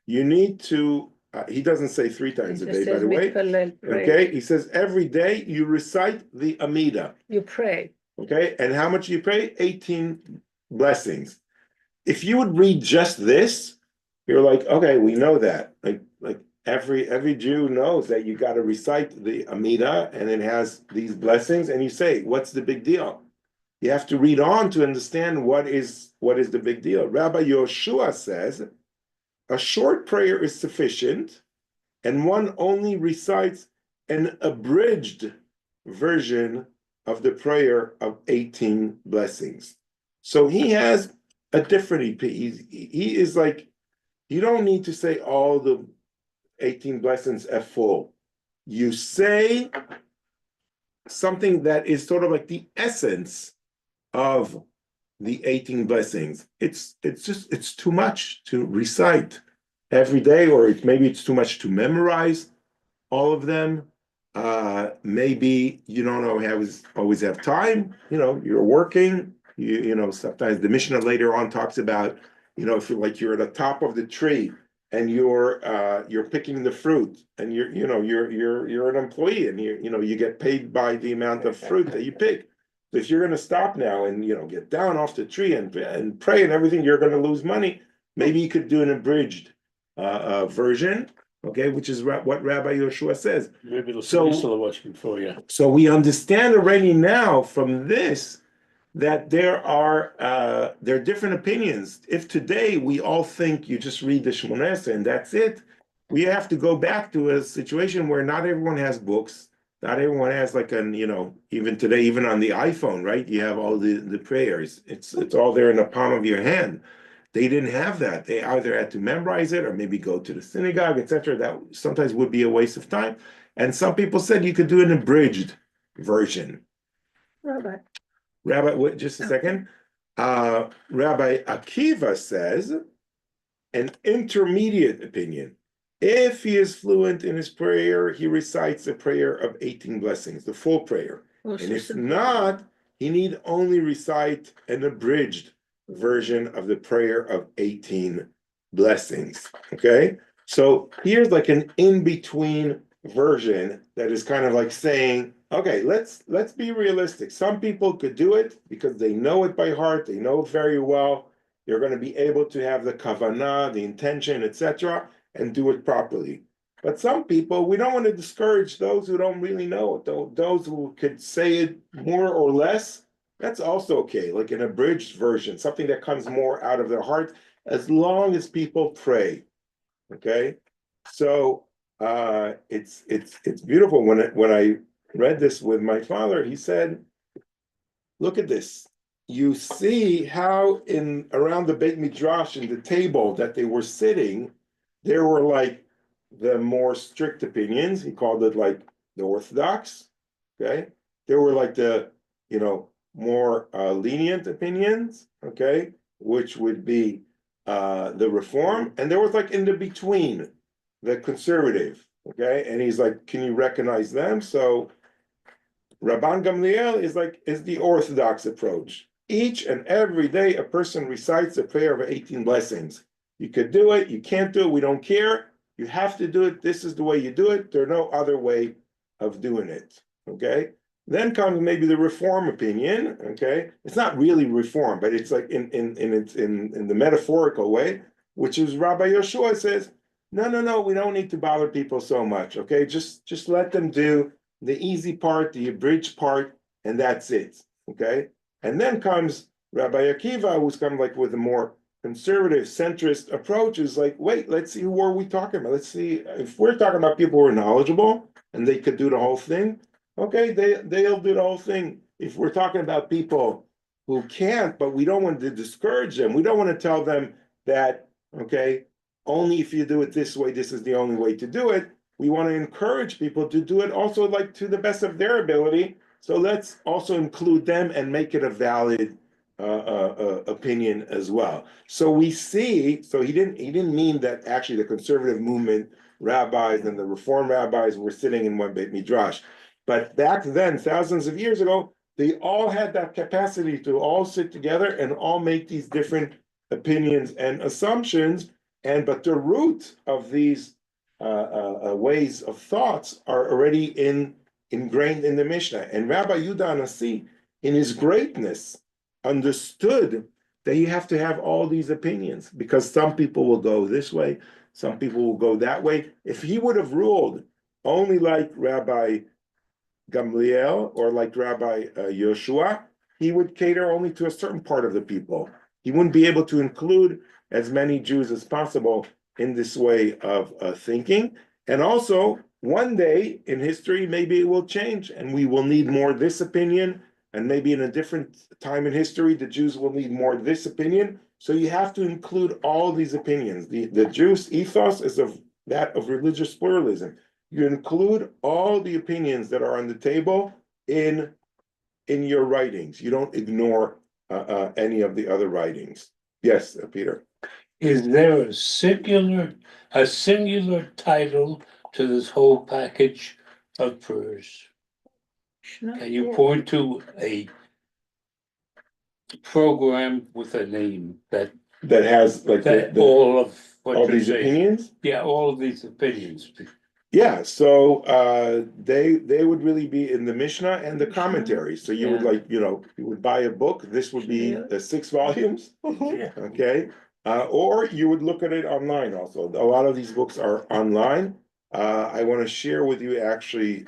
Speaker 1: you need to, he doesn't say 3 times a day, by the way. Okay, he says every day you recite the Amida.
Speaker 8: You pray.
Speaker 1: Okay, and how much you pray? 18 blessings. If you would read just this, you're like, okay, we know that. Like every Jew knows that you got to recite the Amida and it has these blessings, and you say, what's the big deal? You have to read on to understand what is the big deal. Rabbi Yoshua says, a short prayer is sufficient, and one only recites an abridged version of the prayer of 18 blessings. So he has a different, he is like, you don't need to say all the 18 blessings at full. You say something that is sort of like the essence of the 18 blessings. It's too much to recite every day, or maybe it's too much to memorize all of them. Maybe you don't always have time. You're working. Sometimes the Mishnah later on talks about, if you're at the top of the tree and you're picking the fruit, and you're an employee, and you get paid by the amount of fruit that you pick. So if you're going to stop now and get down off the tree and pray and everything, you're going to lose money. Maybe you could do an abridged version, okay, which is what Rabbi Yoshua says.
Speaker 3: Maybe it'll watching for you.
Speaker 1: So we understand already now from this that there are different opinions. If today we all think you just read the Shmoneh Esrei and that's it, we have to go back to a situation where not everyone has books. Not everyone has even today, even on the iPhone, right? You have all the prayers. It's all there in the palm of your hand. They didn't have that. They either had to memorize it or maybe go to the synagogue, etc. That sometimes would be a waste of time. And some people said you could do an abridged version. Rabbi, wait, just a second. Rabbi Akiva says an intermediate opinion. If he is fluent in his prayer, he recites a prayer of 18 blessings, the full prayer. And if not, he need only recite an abridged version of the prayer of 18 blessings. Okay? So here's like an in-between version that is kind of like saying, okay, let's be realistic. Some people could do it because they know it by heart, they know it very well, you're going to be able to have the kavanah, the intention, etc., and do it properly. But some people, we don't want to discourage those who don't really know it. Those who could say it more or less, that's also okay, like an abridged version, something that comes more out of their heart, as long as people pray. Okay, so it's beautiful. When I read this with my father, he said, "Look at this. You see how in around the Beit Midrash in the table that they were sitting, there were like the more strict opinions. He called it like the Orthodox. Okay, there were like the more lenient opinions. Okay, which would be the Reform, and there was like in the between, the conservative. Okay, and he's like, can you recognize them? So Rabban Gamliel is the Orthodox approach. Each and every day, a person recites a prayer of 18 blessings. You could do it, you can't do it, we don't care. You have to do it. This is the way you do it. There's no other way of doing it. Okay. Then comes maybe the Reform opinion. Okay, it's not really Reform, but it's like in the metaphorical way, which is Rabbi Yeshua says, no, we don't need to bother people so much. Okay, just let them do the easy part, the abridged part, and that's it. Okay, and then comes Rabbi Akiva, who's come like with a more conservative, centrist approach, is like, wait, let's see, who are we talking about? Let's see, if we're talking about people who are knowledgeable and they could do the whole thing, okay, they'll do the whole thing. If we're talking about people who can't, but we don't want to discourage them, we don't want to tell them that, okay, only if you do it this way, this is the only way to do it. We want to encourage people to do it also like to the best of their ability. So let's also include them and make it a valid opinion as well. So we see, so he didn't mean that actually the conservative movement rabbis and the Reform rabbis were sitting in one Beit Midrash. But back then, thousands of years ago, they all had that capacity to all sit together and all make these different opinions and assumptions. But the root of these ways of thoughts are already ingrained in the Mishnah. And Rabbi Yudah Nasi, in his greatness, understood that you have to have all these opinions because some people will go this way, some people will go that way. If he would have ruled only like Rabbi Gamliel or like Rabbi Yeshua, he would cater only to a certain part of the people. He wouldn't be able to include as many Jews as possible in this way of thinking. And also, one day in history, maybe it will change and we will need more this opinion. And maybe in a different time in history, the Jews will need more this opinion. So you have to include all these opinions. The Jews' ethos is of that of religious pluralism. You include all the opinions that are on the table in your writings. You don't ignore any of the other writings. Yes, Peter.
Speaker 3: Is there a singular title to this whole package of prayers? Can you point to a program with a name that
Speaker 1: has like
Speaker 3: all of what
Speaker 1: all
Speaker 3: you're
Speaker 1: these
Speaker 3: saying?
Speaker 1: opinions?
Speaker 3: Yeah, all of these opinions.
Speaker 1: Yeah, so they would really be in the Mishnah and the commentary. So you would you would buy a book. This would be 6 volumes.
Speaker 7: Yeah.
Speaker 1: Okay. Or you would look at it online also. A lot of these books are online. I want to share with you actually,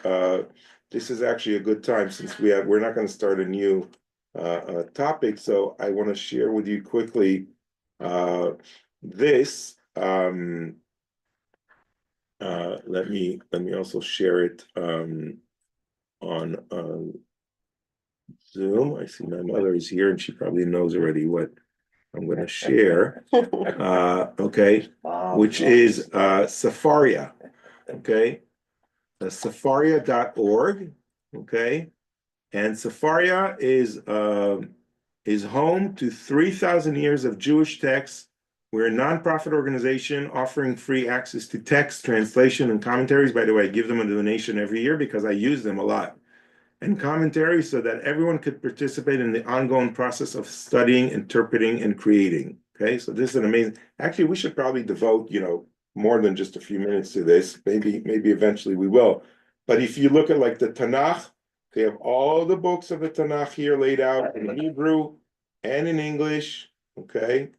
Speaker 1: this is actually a good time since we're not going to start a new topic. So I want to share with you quickly this. Let me also share it on Zoom. I see my mother is here and she probably knows already what I'm going to share. Okay, which is Safaria. Okay, Safaria.org. Okay, and Safaria is home to 3,000 years of Jewish texts. We're a nonprofit organization offering free access to text, translation, and commentaries. By the way, I give them a donation every year because I use them a lot. And commentaries so that everyone could participate in the ongoing process of studying, interpreting, and creating. Okay, so this is an amazing. Actually, we should probably devote, more than just a few minutes to this. Maybe eventually we will. But if you look at like the Tanakh, they have all the books of the Tanakh here laid out in Hebrew and in English. Okay.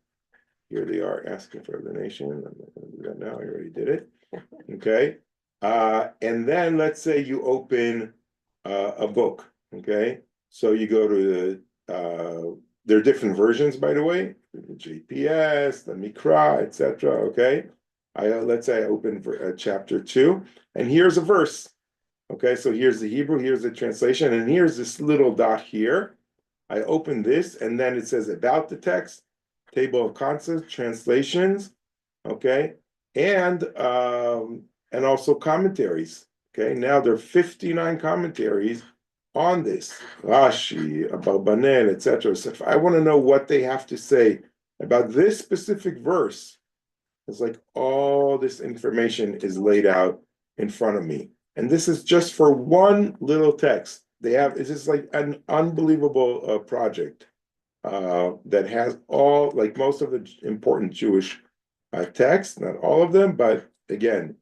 Speaker 1: here they are asking for a donation. I'm not gonna do that now, I already did it. Okay, and then let's say you open a book, okay? So you go to the, there are different versions, by the way, the JPS, the Mikra, etc. Okay, let's say I open chapter 2, and here's a verse. Okay, so here's the Hebrew, here's the translation, and here's this little dot here. I open this, and then it says about the text, table of contents, translations, okay, and also commentaries. Okay, now there are 59 commentaries on this, Rashi, Abarbanel, etc. So if I want to know what they have to say about this specific verse, it's like all this information is laid out in front of me. And this is just for one little text. They have, it's just like an unbelievable project that has all, like most of the important Jewish texts, not all of them, but again,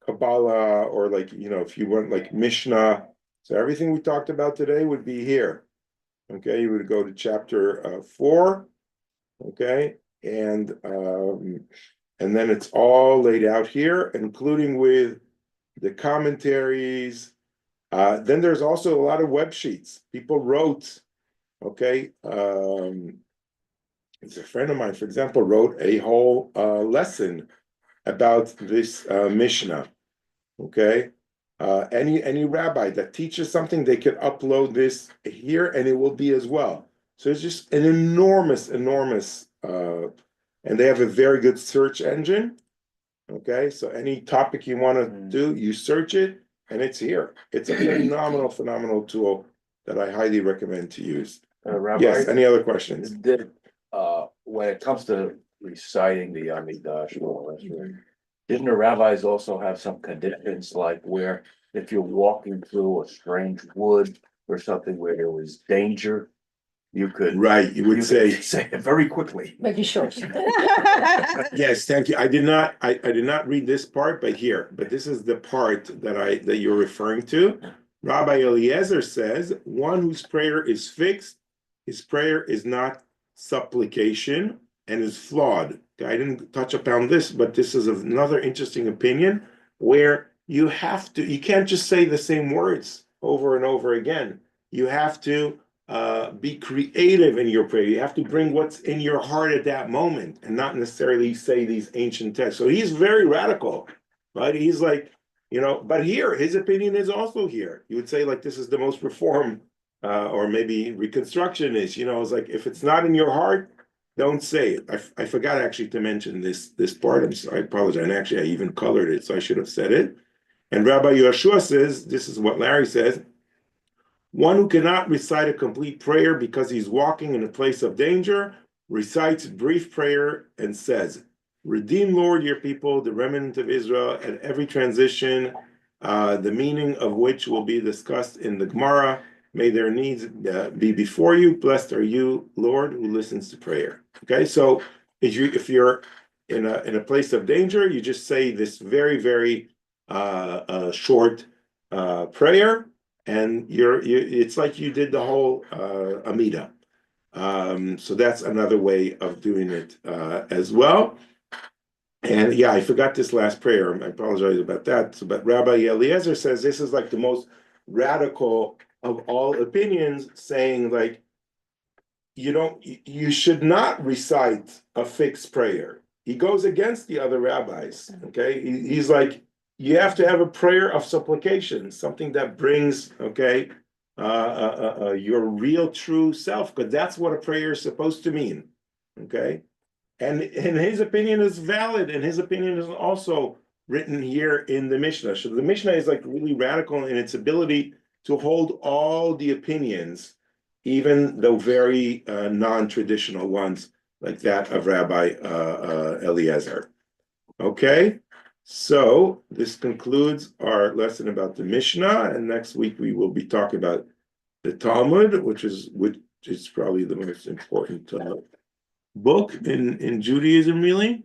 Speaker 1: Kabbalah, or like, you know, if you want like Mishnah. So everything we talked about today would be here. Okay, you would go to chapter 4, okay, and then it's all laid out here, including with the commentaries. Then there's also a lot of web sheets. People wrote, okay, it's a friend of mine, for example, wrote a whole lesson about this Mishnah. Okay, any rabbi that teaches something, they can upload this here, and it will be as well. So it's just an enormous, and they have a very good search engine. Okay, so any topic you want to do, you search it, and it's here. It's a phenomenal tool that I highly recommend to use.
Speaker 7: Rabbi,
Speaker 1: Yes, any other questions?
Speaker 7: when it comes to reciting the Amidah, didn't the rabbis also have some conditions, like where if you're walking through a strange wood or something where there was danger, you could.
Speaker 1: Right, you would say
Speaker 7: it very quickly.
Speaker 2: Make it short.
Speaker 1: yes, thank you. I did not read this part, but this is the part that you're referring to. Rabbi Eliezer says, one whose prayer is fixed, his prayer is not supplication and is flawed. I didn't touch upon this, but this is another interesting opinion where you can't just say the same words over and over again. You have to be creative in your prayer. You have to bring what's in your heart at that moment and not necessarily say these ancient texts. So he's very radical, right? He's like, you know, but here, his opinion is also here. You would say like this is the most reform or maybe reconstructionist, you know, it's like if it's not in your heart, don't say it. I forgot actually to mention this part. I'm sorry, I apologize. And actually, I even colored it, so I should have said it. And Rabbi Yeshua says, this is what Larry says, one who cannot recite a complete prayer because he's walking in a place of danger, recites brief prayer and says, redeem, Lord, your people, the remnant of Israel, at every transition, the meaning of which will be discussed in the Gemara. May their needs be before you. Blessed are you, Lord, who listens to prayer. Okay, so if you're in a place of danger, you just say this very short prayer, and it's like you did the whole Amida. So that's another way of doing it as well. And yeah, I forgot this last prayer. I apologize about that. So, but Rabbi Eliezer says this is like the most radical of all opinions, saying like you should not recite a fixed prayer. He goes against the other rabbis. Okay, he's like, you have to have a prayer of supplication, something that brings your real true self, because that's what a prayer is supposed to mean. Okay, and his opinion is valid, and his opinion is also written here in the Mishnah. So the Mishnah is like really radical in its ability to hold all the opinions, even though very non-traditional ones, like that of Rabbi Eliezer. Okay, so this concludes our lesson about the Mishnah, and next week we will be talking about the Talmud, which is probably the most important book in Judaism, really.